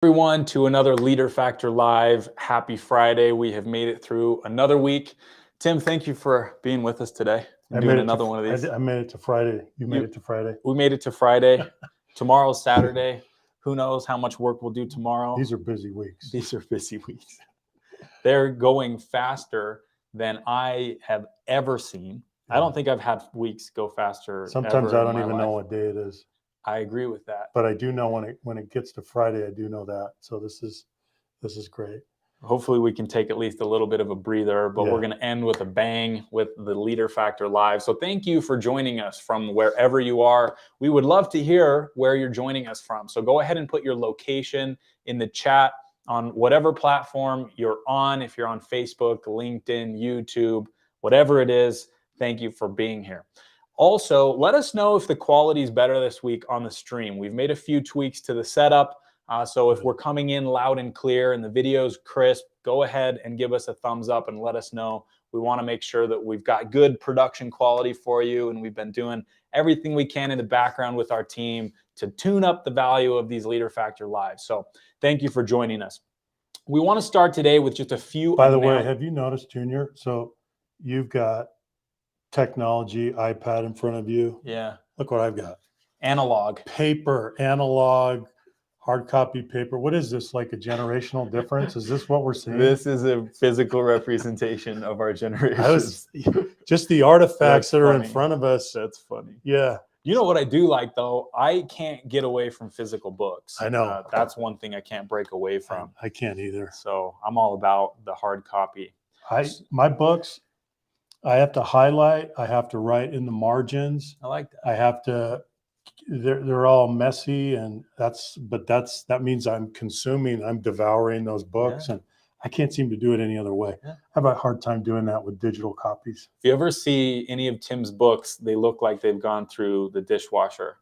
Everyone to another Leader Factor Live. Happy Friday. We have made it through another week. Tim, thank you for being with us today and doing another one of these. I made it to Friday. You made it to Friday. We made it to Friday. Tomorrow's Saturday. Who knows how much work we'll do tomorrow. These are busy weeks. These are busy weeks. They're going faster than I have ever seen. I don't think I've had weeks go faster. Sometimes I don't even know what day it is. I agree with that. But I do know when it gets to Friday, I do know that. So this is great. Hopefully we can take at least a little bit of a breather, but we're going to end with a bang with the Leader Factor Live. So thank you for joining us from wherever you are. We would love to hear where you're joining us from. So go ahead and put your location in the chat on whatever platform you're on. If you're on Facebook, LinkedIn, YouTube, whatever it is, thank you for being here. Also, let us know if the quality is better this week on the stream. We've made a few tweaks to the setup. So if we're coming in loud and clear and the video's crisp, go ahead and give us a thumbs up and let us know. We want to make sure that we've got good production quality for you, and we've been doing everything we can in the background with our team to tune up the value of these Leader Factor Lives. So thank you for joining us. We want to start today with just a few. By the way, have you noticed, Junior? So you've got technology, iPad in front of you. Yeah. Look what I've got. Analog. Paper, analog, hard copy paper. What is this, like a generational difference? Is this what we're seeing? This is a physical representation of our generation. Just the artifacts that are in front of us. That's funny. Yeah. You know what I do like, though? I can't get away from physical books. I know. That's one thing I can't break away from. I can't either. So I'm all about the hard copy. My books, I have to highlight. I have to write in the margins. I like that. I have to. They're all messy, and that means I'm devouring those books, and I can't seem to do it any other way. I have a hard time doing that with digital copies. If you ever see any of Tim's books, they look like they've gone through the dishwasher,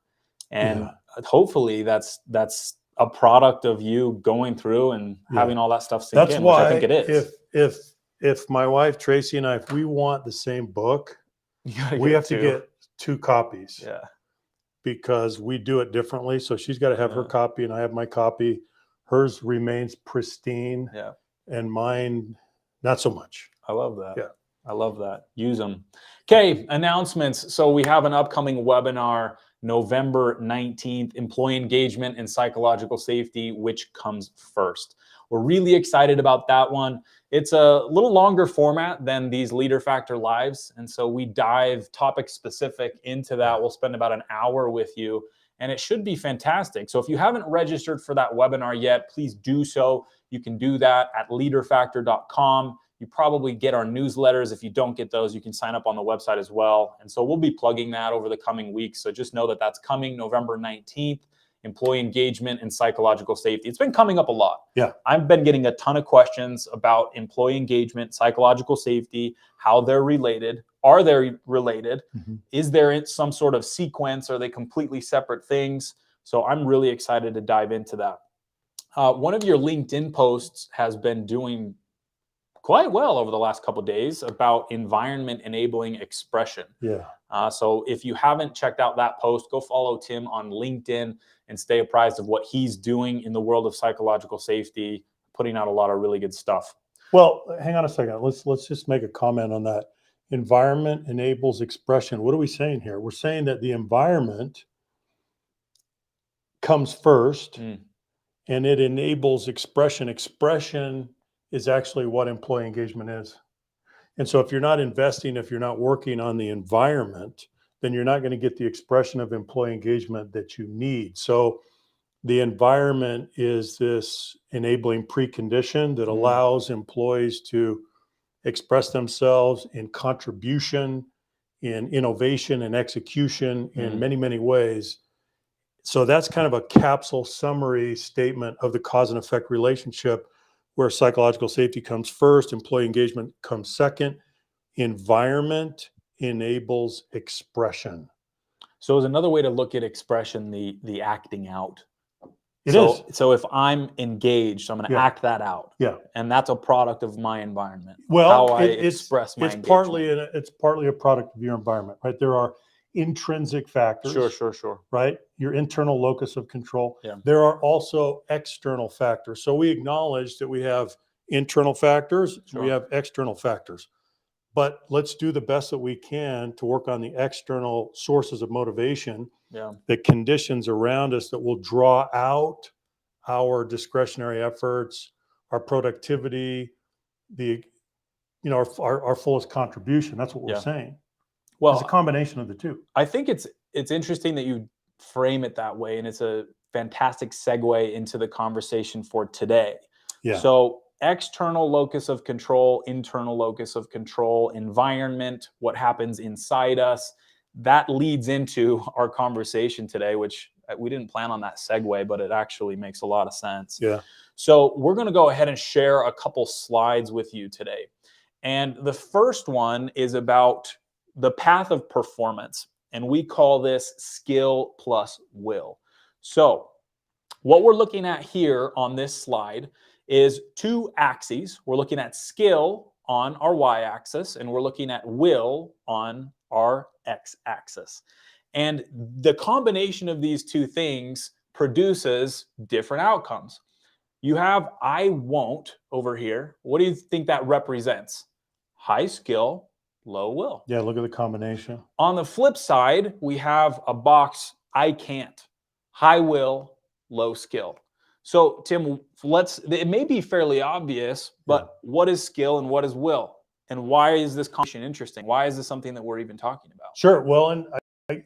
and hopefully that's a product of you going through and having all that stuff sink in, which I think it is. If my wife Tracy and I, if we want the same book, we have to get 2 copies. Yeah. Because we do it differently. So she's got to have her copy and I have my copy. Hers remains pristine. Yeah. And mine, not so much. I love that. Yeah. I love that. Use them. Okay, announcements. So we have an upcoming webinar, November 19th, Employee Engagement and Psychological Safety, which comes first. We're really excited about that one. It's a little longer format than these Leader Factor Lives, and so we dive topic specific into that. We'll spend about an hour with you, and it should be fantastic. So if you haven't registered for that webinar yet, please do so. You can do that at leaderfactor.com. You probably get our newsletters. If you don't get those, you can sign up on the website as well. And so we'll be plugging that over the coming weeks. So just know that that's coming November 19th. Employee engagement and psychological safety. It's been coming up a lot. Yeah. I've been getting a ton of questions about employee engagement, psychological safety, how they're related. Are they related? Mm-hmm. Is there some sort of sequence? Are they completely separate things? So I'm really excited to dive into that. One of your LinkedIn posts has been doing quite well over the last couple of days about environment enabling expression. Yeah. So if you haven't checked out that post, go follow Tim on LinkedIn and stay apprised of what he's doing in the world of psychological safety, putting out a lot of really good stuff. Well, hang on a second. Let's just make a comment on that. Environment enables expression. What are we saying here? We're saying that the environment comes first and it enables expression. Expression is actually what employee engagement is. And so if you're not investing, if you're not working on the environment, then you're not going to get the expression of employee engagement that you need. So the environment is this enabling precondition that allows employees to express themselves in contribution, in innovation and execution in many, many ways. So that's kind of a capsule summary statement of the cause and effect relationship, where psychological safety comes first, employee engagement comes second. Environment enables expression. So is another way to look at expression the acting out. It is. So if I'm engaged, so I'm going to act that out. Yeah. And that's a product of my environment. Well, how I express my engagement. It's partly a product of your environment, right? There are intrinsic factors. Sure. Right? Your internal locus of control. Yeah. There are also external factors. So we acknowledge that we have internal factors, Sure. we have external factors. But let's do the best that we can to work on the external sources of motivation, the conditions around us that will draw out our discretionary efforts, our productivity, our fullest contribution. That's what we're saying. Well, it's a combination of the two. I think it's interesting that you frame it that way, and it's a fantastic segue into the conversation for today. Yeah. So external locus of control, internal locus of control, environment, what happens inside us, that leads into our conversation today, which we didn't plan on that segue, but it actually makes a lot of sense. Yeah. So we're going to go ahead and share a couple slides with you today. And the first one is about the path of performance. And we call this skill plus will. So what we're looking at here on this slide is two axes. We're looking at skill on our y-axis, and we're looking at will on our x-axis. And the combination of these two things produces different outcomes. You have I won't over here. What do you think that represents? High skill, low will. Yeah, look at the combination. On the flip side, we have a box, I can't. High will, low skill. So Tim, it may be fairly obvious, but what is skill and what is will? And why is this combination interesting? Why is this something that we're even talking about? Sure. Well, and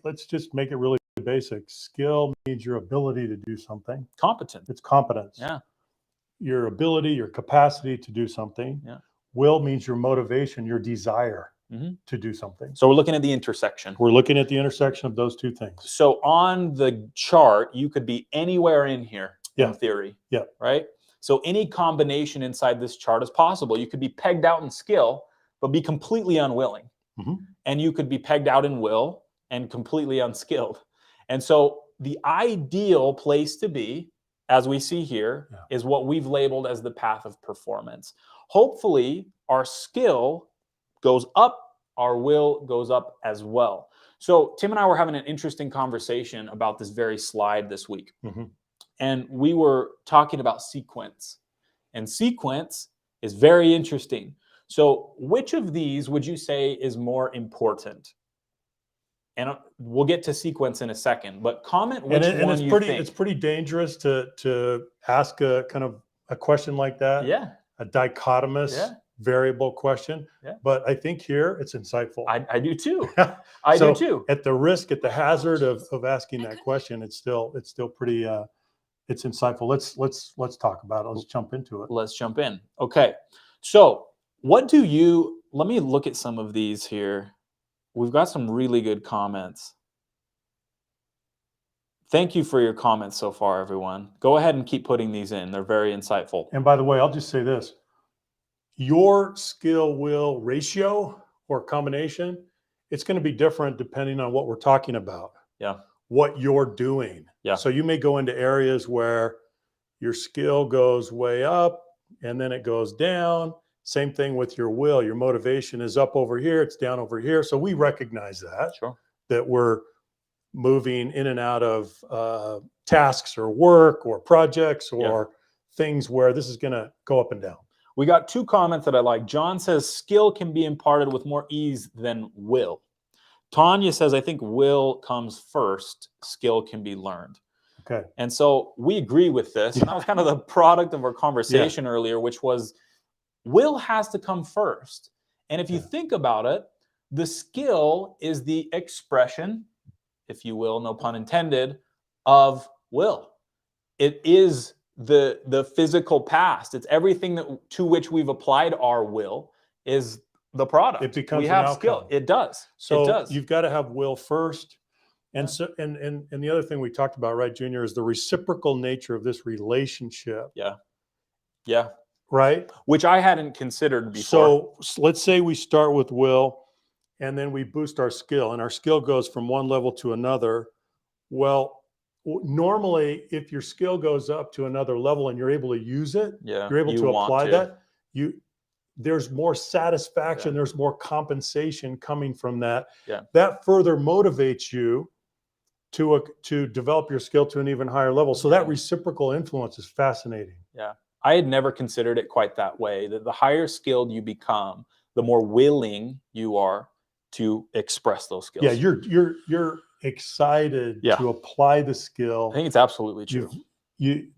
let's just make it really basic. Skill means your ability to do something. Competence. It's competence. Yeah. Your ability, your capacity to do something. Yeah. Will means your motivation, your desire to do something. So we're looking at the intersection. We're looking at the intersection of those two things. So on the chart, you could be anywhere in here in theory. Yeah. Right? So any combination inside this chart is possible. You could be pegged out in skill, but be completely unwilling. And you could be pegged out in will and completely unskilled. And so the ideal place to be, as we see here, is what we've labeled as the path of performance. Hopefully, our skill goes up, our will goes up as well. So Tim and I were having an interesting conversation about this very slide this week. And we were talking about sequence. And sequence is very interesting. So which of these would you say is more important? And we'll get to sequence in a second, but comment which one you think. It's pretty dangerous to ask a kind of a question like that. Yeah. A dichotomous variable question. Yeah. But I think here it's insightful. I do too. I do too. At the risk, at the hazard of asking that question, it's still pretty it's insightful. Let's talk about it. Let's jump into it. Let's jump in. Okay. So let me look at some of these here. We've got some really good comments. Thank you for your comments so far, everyone. Go ahead and keep putting these in. They're very insightful. And by the way, I'll just say this. Your skill-will ratio or combination, it's going to be different depending on what we're talking about. Yeah. What you're doing. Yeah. So you may go into areas where your skill goes way up and then it goes down. Same thing with your will. Your motivation is up over here, it's down over here. So we recognize that, that we're moving in and out of tasks or work or projects or things where this is going to go up and down. We got two comments that I like. John says skill can be imparted with more ease than will. Tanya says, I think will comes first, skill can be learned. Okay. And so we agree with this. And that was kind of the product of our conversation earlier, which was will has to come first. And if you think about it, the skill is the expression, if you will, no pun intended, of will. It is the physical past. It's everything to which we've applied our will is the product. It becomes we have an outcome. skill. It does. So it does. You've got to have will first. And so and the other thing we talked about, right, Junior, is the reciprocal nature of this relationship. Yeah. Yeah. Right? Which I hadn't considered before. So let's say we start with will and then we boost our skill and our skill goes from one level to another. Well, normally if your skill goes up to another level and you're able to use it, you're able to apply that, there's more satisfaction, Yeah. there's more compensation coming from that. Yeah. That further motivates you to develop your skill to an even higher level. So that reciprocal influence is fascinating. Yeah. I had never considered it quite that way, that the higher skilled you become, the more willing you are to express those skills. Yeah, you're excited to apply the skill. I think it's absolutely true.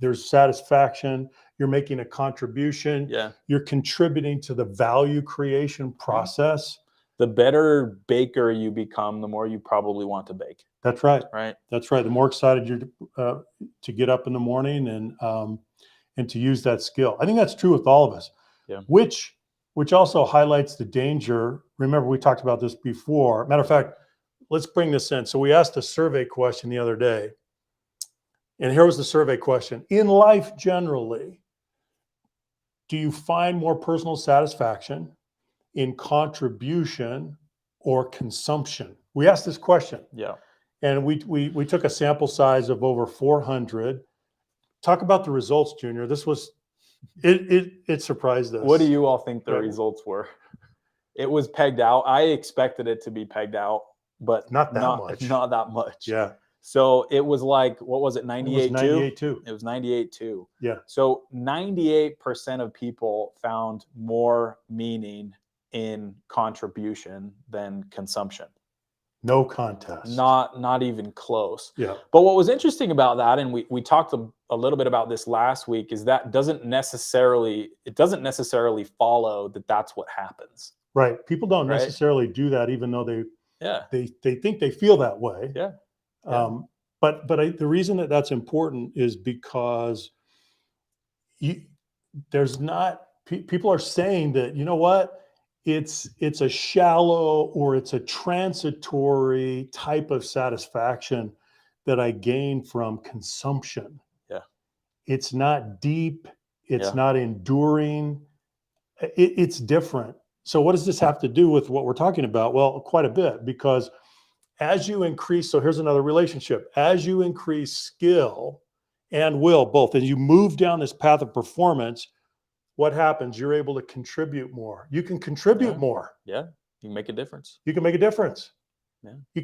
There's satisfaction. You're making a contribution. Yeah. You're contributing to the value creation process. The better baker you become, the more you probably want to bake. That's right. Right. That's right. The more excited you're to get up in the morning and to use that skill. I think that's true with all of us. Yeah. Which also highlights the danger. Remember, we talked about this before. Matter of fact, let's bring this in. So we asked a survey question the other day, and here was the survey question. In life generally, do you find more personal satisfaction in contribution or consumption? We asked this question. Yeah. And we took a sample size of over 400. Talk about the results, Junior. This was, it surprised us. What do you all think the results were? It was pegged out. I expected it to be pegged out, but not that much. Yeah. So it was like, what was it, 98-2? It was 98-2. Yeah. So 98% of people found more meaning in contribution than consumption. No contest. Not even close. Yeah. But what was interesting about that, and we talked a little bit about this last week, is that it doesn't necessarily follow that that's what happens. Right. People don't necessarily do that, even though they think they feel that way. Yeah. But the reason that that's important is because people are saying that, you know what, it's a shallow or it's a transitory type of satisfaction that I gain from consumption. Yeah. It's not deep. It's not enduring. It's different. So what does this have to do with what we're talking about? Well, quite a bit, because as you increase, so here's another relationship. As you increase skill and will, both, as you move down this path of performance, what happens? You're able to contribute more. You can contribute more. Yeah, you can make a difference. You can make a difference. Yeah. You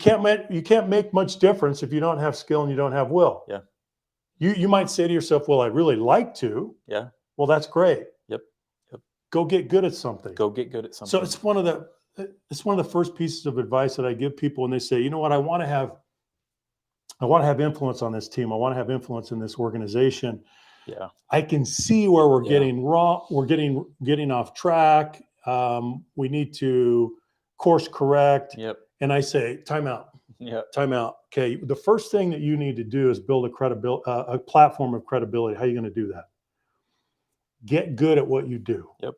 can't make much difference if you don't have skill and you don't have will. Yeah. You might say to yourself, well, I really like to. Yeah. Well, that's great. Yep. Go get good at something. Go get good at something. So it's one of the first pieces of advice that I give people when they say, you know what, I want to have influence on this team. I want to have influence in this organization. Yeah. I can see where we're getting wrong. We're getting off track. We need to course correct. Yep. And I say, time out. Yep. Time out. Okay. The first thing that you need to do is build a platform of credibility. How are you going to do that? Get good at what you do. Yep.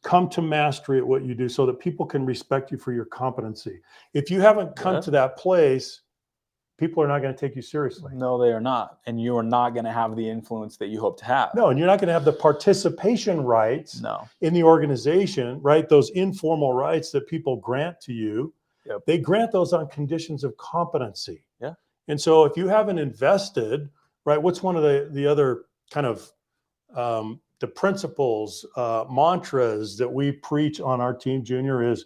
Come to mastery at what you do so that people can respect you for your competency. If you haven't come to that place, people are not going to take you seriously. No, they are not. And you are not going to have the influence that you hope to have. No, and you're not going to have the participation rights in the organization, right? Those informal rights that people grant to you, they grant those on conditions of competency. Yeah. And so if you haven't invested, right, what's one of the other kind of the principles, mantras that we preach on our team, Junior, is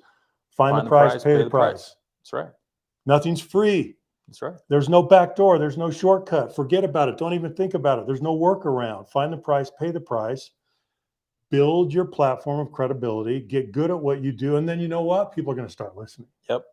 find the prize, pay the price. That's right. Nothing's free. That's right. There's no back door. There's no shortcut. Forget about it. Don't even think about it. There's no workaround. Find the price, pay the price, build your platform of credibility, get good at what you do. And then you know what? People are going to start listening. Yep.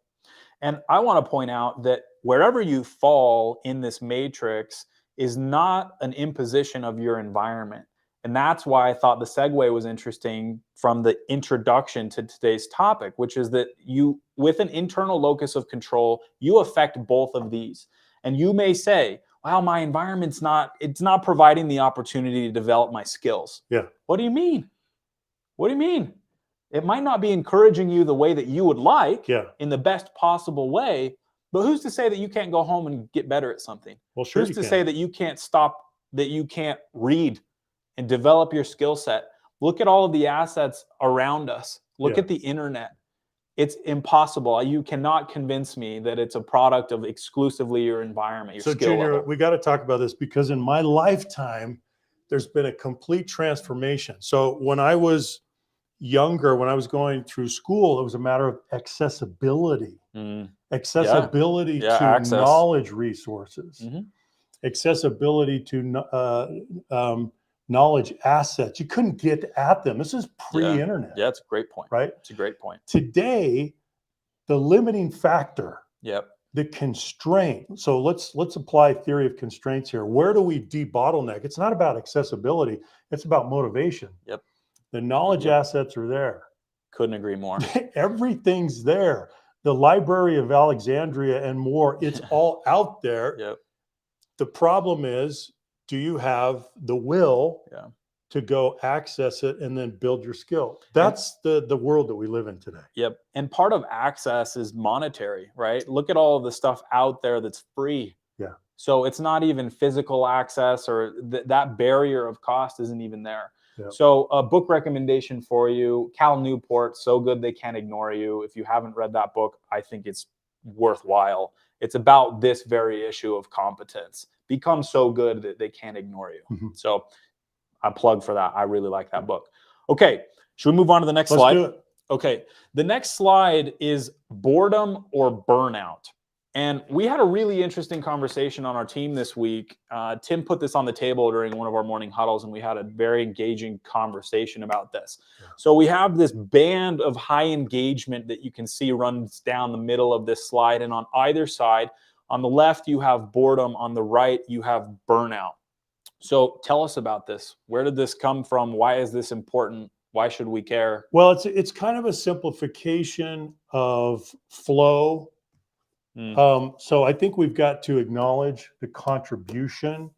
And I want to point out that wherever you fall in this matrix is not an imposition of your environment. And that's why I thought the segue was interesting from the introduction to today's topic, which is that you, with an internal locus of control, you affect both of these. And you may say, wow, my environment's it's not providing the opportunity to develop my skills. Yeah. What do you mean? What do you mean? It might not be encouraging you the way that you would like in the best possible way, but who's to say that you can't go home and get better at something? Well, sure. Who's to say that you can't that you can't read and develop your skill set? Look at all of the assets around us. Look at the internet. It's impossible. You cannot convince me that it's a product of exclusively your environment, your skill Junior, level. we got to talk about this because in my lifetime, there's been a complete transformation. So when I was younger, when I was going through school, it was a matter of accessibility, accessibility Yeah, to access. knowledge resources, accessibility to knowledge assets. You couldn't get at them. This is pre-internet. Yeah, it's a great point. Right? It's a great point. Today, the limiting factor, Yep. the constraint. So let's apply theory of constraints here. Where do we debottleneck? It's not about accessibility. It's about motivation. Yep. The knowledge assets are there. Couldn't agree more. Everything's there. The Library of Alexandria and more, it's all out there. Yep. The problem is, do you have the will to go access it and then build your skill? That's the world that we live in today. Yep. And part of access is monetary, right? Look at all of the stuff out there that's free. Yeah. So it's not even physical access, or that barrier of cost isn't even there. Yep. So a book recommendation for you, Cal Newport, So Good They Can't Ignore You. If you haven't read that book, I think it's worthwhile. It's about this very issue of competence. Become so good that they can't ignore you. So I plug for that. I really like that book. Okay, should we move on to the next slide? Let's do it. Okay, the next slide is boredom or burnout. And we had a really interesting conversation on our team this week. Tim put this on the table during one of our morning huddles, and we had a very engaging conversation about this. So we have this band of high engagement that you can see runs down the middle of this slide. And on either side, on the left, you have boredom. On the right, you have burnout. So tell us about this. Where did this come from? Why is this important? Why should we care? Well, it's kind of a simplification of flow. So I think we've got to acknowledge the contribution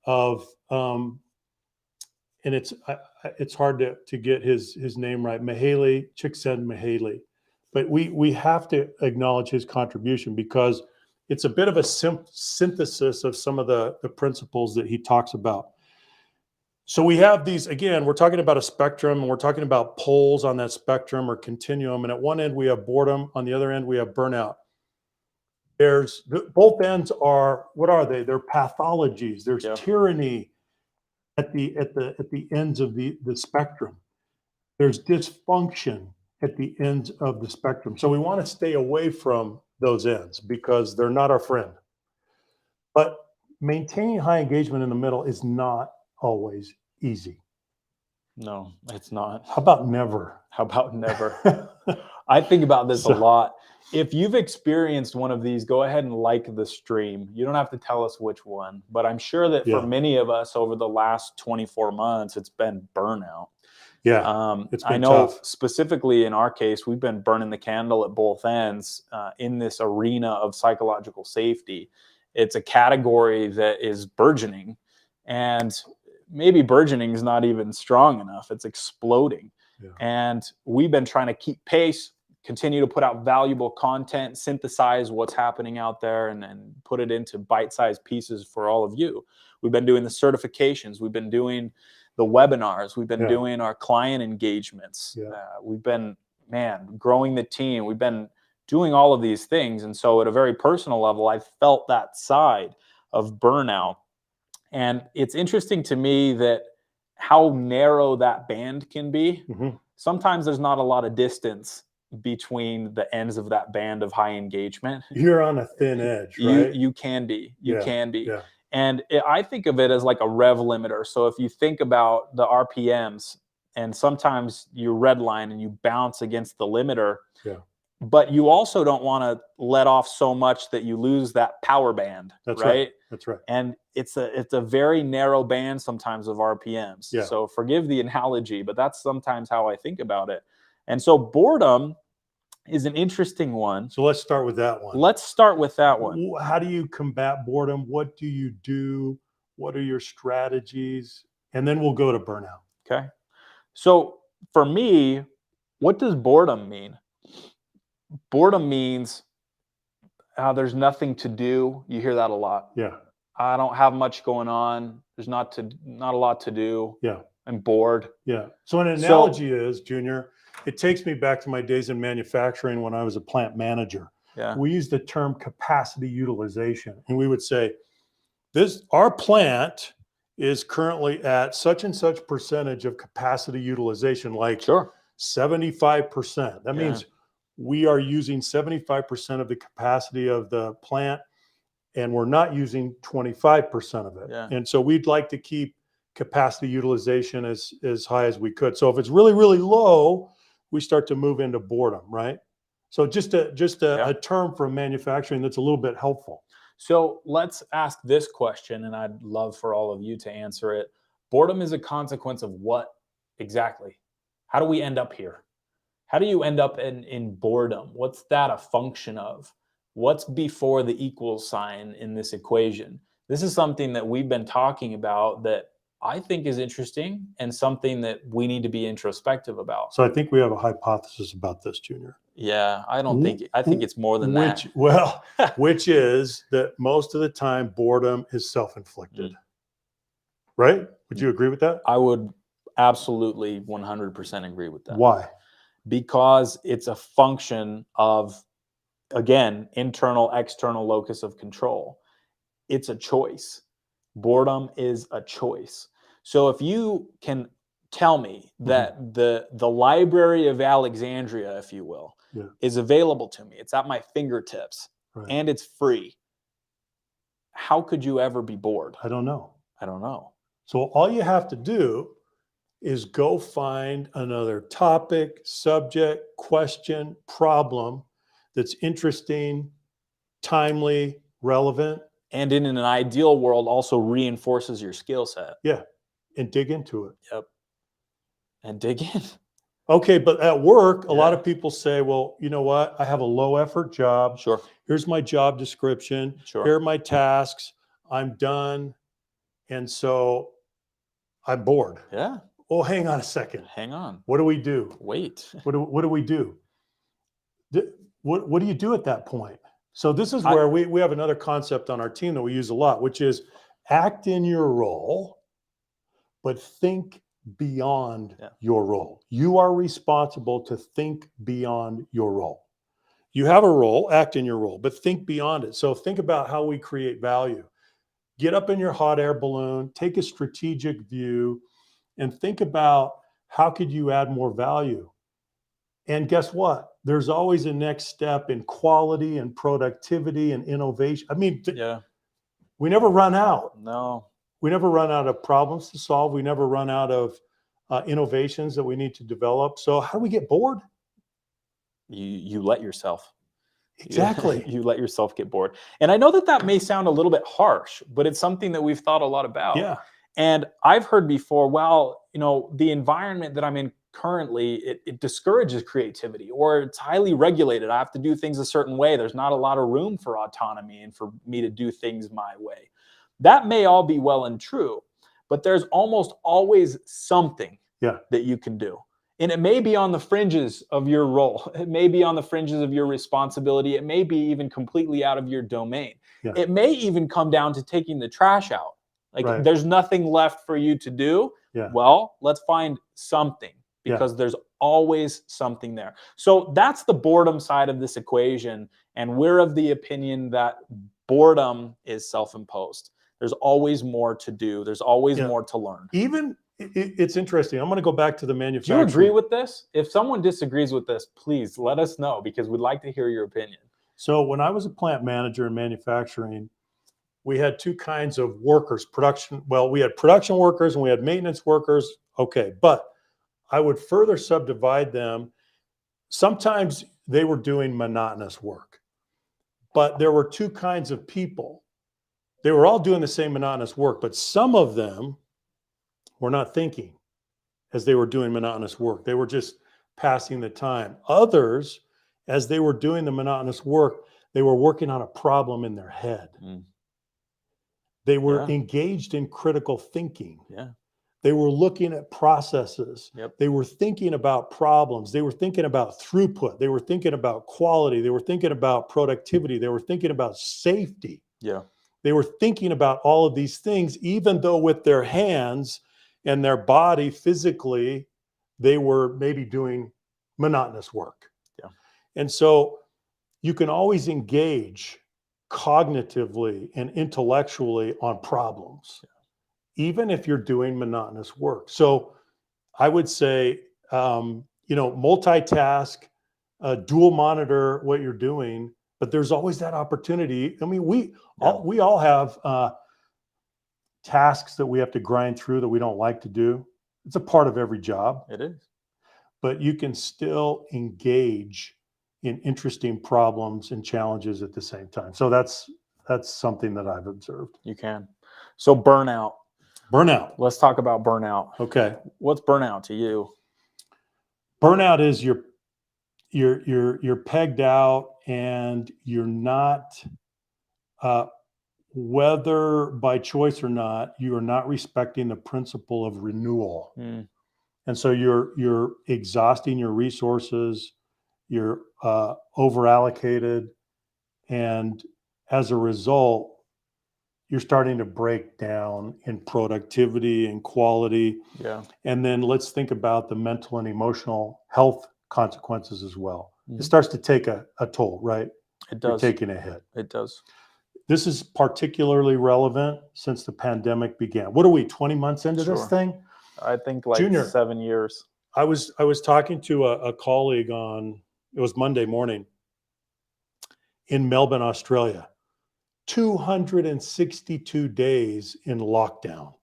of, and it's hard to get his name right, Csikszentmihalyi, but we have to acknowledge his contribution, because it's a bit of a synthesis of some of the principles that he talks about. So we have these, again, we're talking about a spectrum, and we're talking about poles on that spectrum or continuum. And at one end we have boredom, on the other end we have burnout. There's both ends are, what are they? They're pathologies. There's tyranny at the ends of the spectrum. There's dysfunction at the ends of the spectrum. So we want to stay away from those ends because they're not our friend. But maintaining high engagement in the middle is not always easy. No, it's not. How about never? How about never? I think about this a lot. If you've experienced one of these, go ahead and like the stream. You don't have to tell us which one, but I'm sure that for many of us over the last 24 months, it's been burnout. Yeah, it's been I know tough. Specifically in our case, we've been burning the candle at both ends in this arena of psychological safety. It's a category that is burgeoning, and maybe burgeoning is not even strong enough. It's exploding. Yeah. And we've been trying to keep pace, continue to put out valuable content, synthesize what's happening out there, and then put it into bite-sized pieces for all of you. We've been doing the certifications. We've been doing the webinars. We've been doing our client engagements. We've been, growing the team. We've been doing all of these things. And so at a very personal level, I felt that side of burnout. And it's interesting to me that how narrow that band can be. Sometimes there's not a lot of distance between the ends of that band of high engagement. You're on a thin edge, right? You can be. You can be. And I think of it as like a rev limiter. So if you think about the RPMs, and sometimes you redline and you bounce against the limiter, but you also don't want to let off so much that you lose that power band. That's right. That's right. And it's a very narrow band sometimes of RPMs. So forgive the analogy, but that's sometimes how I think about it. And so boredom is an interesting one. So let's start with that one. Let's start with that one. How do you combat boredom? What do you do? What are your strategies? And then we'll go to burnout. Okay. So for me, what does boredom mean? Boredom means there's nothing to do. You hear that a lot. Yeah. I don't have much going on. There's not a lot to do. Yeah. I'm bored. Yeah. So an analogy is, Junior, it takes me back to my days in manufacturing when I was a plant manager. Yeah. We used the term capacity utilization, and we would say, our plant is currently at such and such percentage of capacity utilization. Like, 75%. That Yeah. means we are using 75% of the capacity of the plant, and we're not using 25% of it. Yeah. And so we'd like to keep capacity utilization as high as we could. So if it's really, really low, we start to move into boredom, right? So just a term for manufacturing that's a little bit helpful. So let's ask this question, and I'd love for all of you to answer it. Boredom is a consequence of what exactly? How do we end up here? How do you end up in boredom? What's that a function of? What's before the equal sign in this equation? This is something that we've been talking about that I think is interesting and something that we need to be introspective about. So I think we have a hypothesis about this, Junior. Yeah, I think it's more than that. Well, which is that most of the time boredom is self-inflicted. Right? Would you agree with that? I would absolutely 100% agree with that. Why? Because it's a function of, again, internal, external locus of control. It's a choice. Boredom is a choice. So if you can tell me that the Library of Alexandria, if you will, is available to me, it's at my fingertips, and it's free, how could you ever be bored? I don't know. I don't know. So all you have to do is go find another topic, subject, question, problem that's interesting, timely, relevant. And in an ideal world, also reinforces your skill set. Yeah. And dig into it. Yep. And dig in. Okay, but at work, a lot of people say, well, you know what? I have a low effort job. Sure. Here's my job description. Sure. Here are my tasks. I'm done. And so I'm bored. Yeah. Oh, hang on a second. Hang on. What do we do? Wait. What do we do? What do you do at that point? So this is where we have another concept on our team that we use a lot, which is act in your role, but think beyond your role. You are responsible to think beyond your role. You have a role, act in your role, but think beyond it. So think about how we create value. Get up in your hot air balloon, take a strategic view, and think about how could you add more value. And guess what? There's always a next step in quality and productivity and innovation. I mean, we never run out. No. We never run out of problems to solve. We never run out of innovations that we need to develop. So how do we get bored? You let yourself. Exactly. You let yourself get bored. And I know that may sound a little bit harsh, but it's something that we've thought a lot about. Yeah. And I've heard before, well, the environment that I'm in currently, it discourages creativity, or it's highly regulated. I have to do things a certain way. There's not a lot of room for autonomy and for me to do things my way. That may all be well and true, but there's almost always something that you can do. And it may be on the fringes of your role. It may be on the fringes of your responsibility. It may be even completely out of your domain. It may even come down to taking the trash out. Like there's nothing left for you to do. Well, let's find something, because there's always something there. So that's the boredom side of this equation. And we're of the opinion that boredom is self-imposed. There's always more to do. There's always more to learn. Even it's interesting. I'm going to go back to the manufacturing. Do you agree with this? If someone disagrees with this, please let us know, because we'd like to hear your opinion. So when I was a plant manager in manufacturing, we had two kinds of workers. We had production workers and we had maintenance workers. Okay, but I would further subdivide them. Sometimes they were doing monotonous work, but there were two kinds of people. They were all doing the same monotonous work, but some of them were not thinking as they were doing monotonous work. They were just passing the time. Others, as they were doing the monotonous work, they were working on a problem in their head. They were engaged in critical thinking. They were looking at processes. They were thinking about problems. They were thinking about throughput. They were thinking about quality. They were thinking about productivity. They were thinking about safety. They were thinking about all of these things, even though with their hands and their body physically, they were maybe doing monotonous work. And so you can always engage cognitively and intellectually on problems, even if you're doing monotonous work. So I would say multitask, dual monitor what you're doing, but there's always that opportunity. I mean, we all have tasks that we have to grind through that we don't like to do. It's a part of every job. It is. But you can still engage in interesting problems and challenges at the same time. So that's something that I've observed. You can. So burnout. Burnout. Let's talk about burnout. Okay. What's burnout to you? Burnout is you're pegged out and you're not, whether by choice or not, you are not respecting the principle of renewal. And so you're exhausting your resources, you're over allocated, and as a result, you're starting to break down in productivity and quality. Yeah. And then let's think about the mental and emotional health consequences as well. It starts to take a toll, right? It does. You're taking a hit. It does. This is particularly relevant since the pandemic began. What are we, 20 months into this thing? I think like Junior, 7 years. I was talking to a colleague it was Monday morning in Melbourne, Australia. 262 days in lockdown.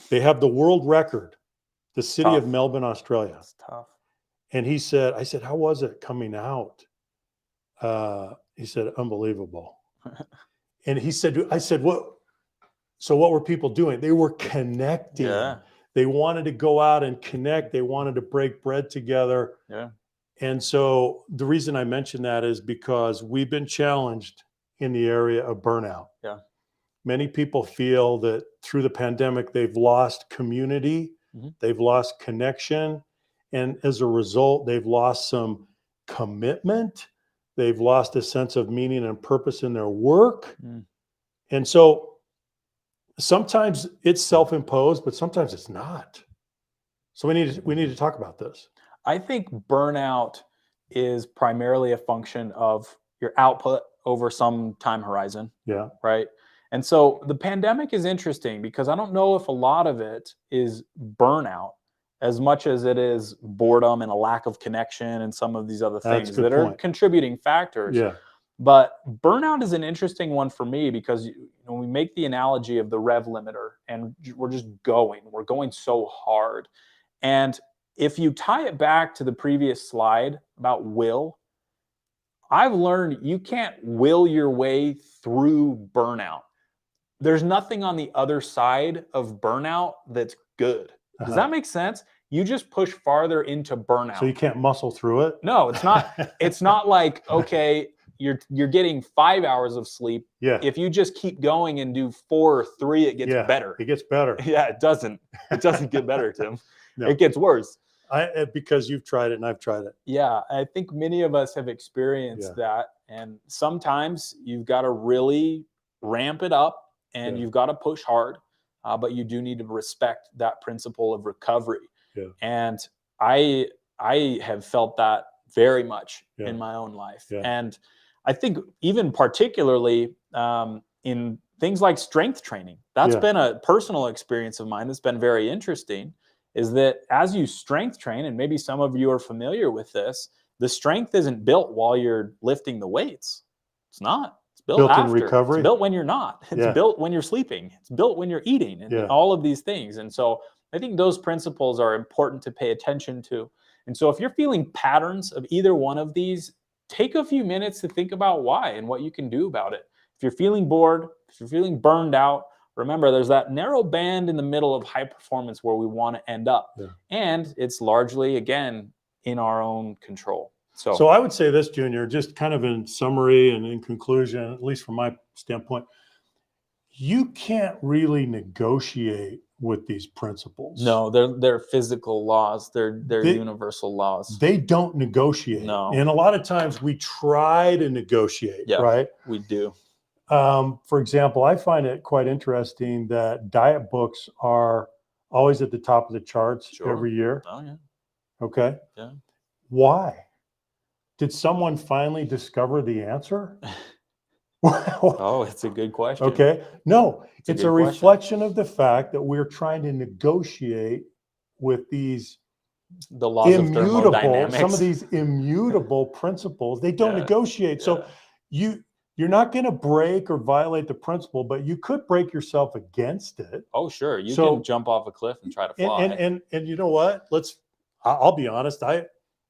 They have the world record, the city of Melbourne, Australia. That's tough. And I said, how was it coming out? He said, unbelievable. And I said, what? So what were people doing? They were connecting. Yeah. They wanted to go out and connect. They wanted to break bread together. Yeah. And so the reason I mention that is because we've been challenged in the area of burnout. Yeah. Many people feel that through the pandemic, they've lost community, they've lost connection, and as a result, they've lost some commitment. They've lost a sense of meaning and purpose in their work. And so sometimes it's self-imposed, but sometimes it's not. So we need to talk about this. I think burnout is primarily a function of your output over some time horizon. Yeah. Right. And so the pandemic is interesting because I don't know if a lot of it is burnout as much as it is boredom and a lack of connection and some of these other things that are contributing factors. Yeah. But burnout is an interesting one for me because we make the analogy of the rev limiter and we're just going. We're going so hard. And if you tie it back to the previous slide about will, I've learned you can't will your way through burnout. There's nothing on the other side of burnout that's good. Does that make sense? You just push farther into burnout. So you can't muscle through it? No, it's not. It's not like, okay, you're getting 5 hours of sleep. Yeah. If you just keep going and do 4 or 3, it gets better. It gets better. Yeah, it doesn't. It doesn't get better, Tim. No. It gets worse. Because you've tried it and I've tried it. Yeah, I think many of us have experienced that. And sometimes you've got to really ramp it up and you've got to push hard, but you do need to respect that principle of recovery. Yeah. And I have felt that very much in my own life. Yeah. And I think even particularly in things like strength training, that's been a personal experience of mine that's been very interesting. Is that as you strength train, and maybe some of you are familiar with this, the strength isn't built while you're lifting the weights. It's not. It's built after. In recovery. It's built when you're not. It's built when you're sleeping. It's built when you're eating, and all of these things. And so I think those principles are important to pay attention to. And so if you're feeling patterns of either one of these, take a few minutes to think about why and what you can do about it. If you're feeling bored, if you're feeling burned out, remember, there's that narrow band in the middle of high performance where we want to end up. Yeah. And it's largely, again, in our own control. So I would say this, Junior, just kind of in summary and in conclusion, at least from my standpoint, you can't really negotiate with these principles. No, they're physical laws. They're universal laws. They don't negotiate. No. And a lot of times we try to negotiate, right? We do. For example, I find it quite interesting that diet books are always at the top of the charts every year. Oh, yeah. Okay. Yeah. Why? Did someone finally discover the answer? Oh, it's a good question. Okay. No, it's a reflection of the fact that we're trying to negotiate with these The laws of thermodynamics. Some of these immutable principles, they don't negotiate. So you're not going to break or violate the principle, but you could break yourself against it. Oh, sure. You can jump off a cliff and try to fly. And you know what? I'll be honest.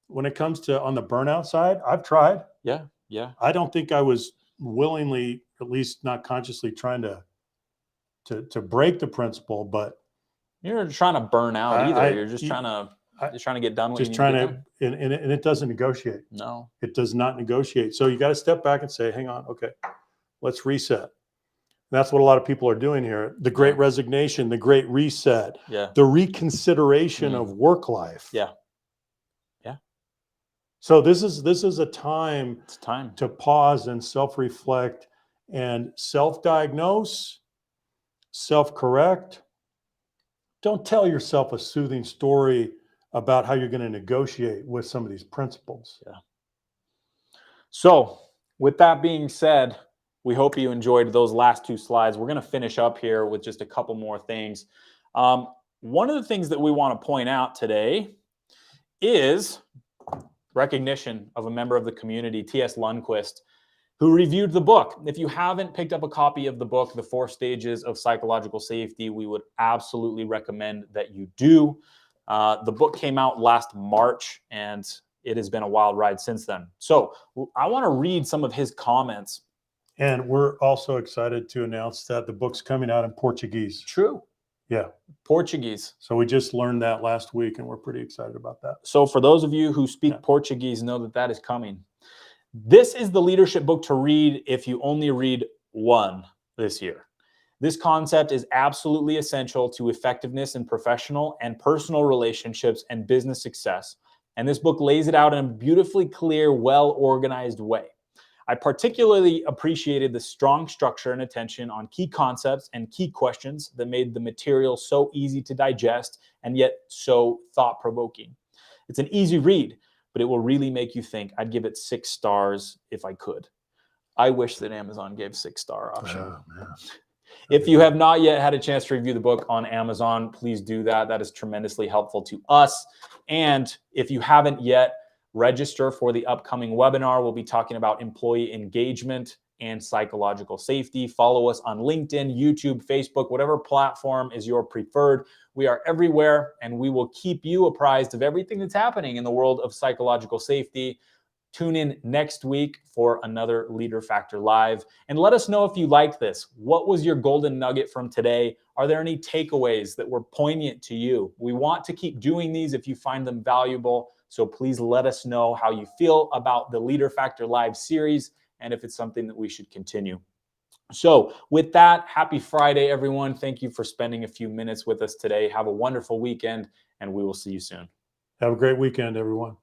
When it comes to on the burnout side, I've tried. Yeah. I don't think I was willingly, at least not consciously, trying to break the principle, but you're trying to burn out either. You're just trying to get done what you need to get done. And it doesn't negotiate. No, it does not negotiate. So you got to step back and say, hang on, okay, let's reset. And that's what a lot of people are doing here. The great resignation, the great reset, the reconsideration of work life. Yeah. So this is a time. It's time to pause and self-reflect and self-diagnose, self-correct. Don't tell yourself a soothing story about how you're going to negotiate with some of these principles. Yeah. So with that being said, we hope you enjoyed those last two slides. We're going to finish up here with just a couple more things. One of the things that we want to point out today is recognition of a member of the community, T.S. Lundquist, who reviewed the book. If you haven't picked up a copy of the book, The 4 Stages of Psychological Safety, we would absolutely recommend that you do. The book came out last March, and it has been a wild ride since then. So I want to read some of his comments. And we're also excited to announce that the book's coming out in Portuguese. True. Yeah. Portuguese. So we just learned that last week, and we're pretty excited about that. So for those of you who speak Portuguese, know that that is coming. This is the leadership book to read if you only read one this year. This concept is absolutely essential to effectiveness in professional and personal relationships and business success. And this book lays it out in a beautifully clear, well-organized way. I particularly appreciated the strong structure and attention on key concepts and key questions that made the material so easy to digest and yet so thought-provoking. It's an easy read, but it will really make you think. I'd give it 6 stars if I could. I wish that Amazon gave 6-star option. Oh, man. If you have not yet had a chance to review the book on Amazon, please do that. That is tremendously helpful to us. And if you haven't yet, register for the upcoming webinar. We'll be talking about employee engagement and psychological safety. Follow us on LinkedIn, YouTube, Facebook, whatever platform is your preferred. We are everywhere, and we will keep you apprised of everything that's happening in the world of psychological safety. Tune in next week for another Leader Factor Live. And let us know if you liked this. What was your golden nugget from today? Are there any takeaways that were poignant to you? We want to keep doing these if you find them valuable. So please let us know how you feel about the Leader Factor Live series and if it's something that we should continue. So with that, happy Friday, everyone. Thank you for spending a few minutes with us today. Have a wonderful weekend, and we will see you soon. Have a great weekend, everyone.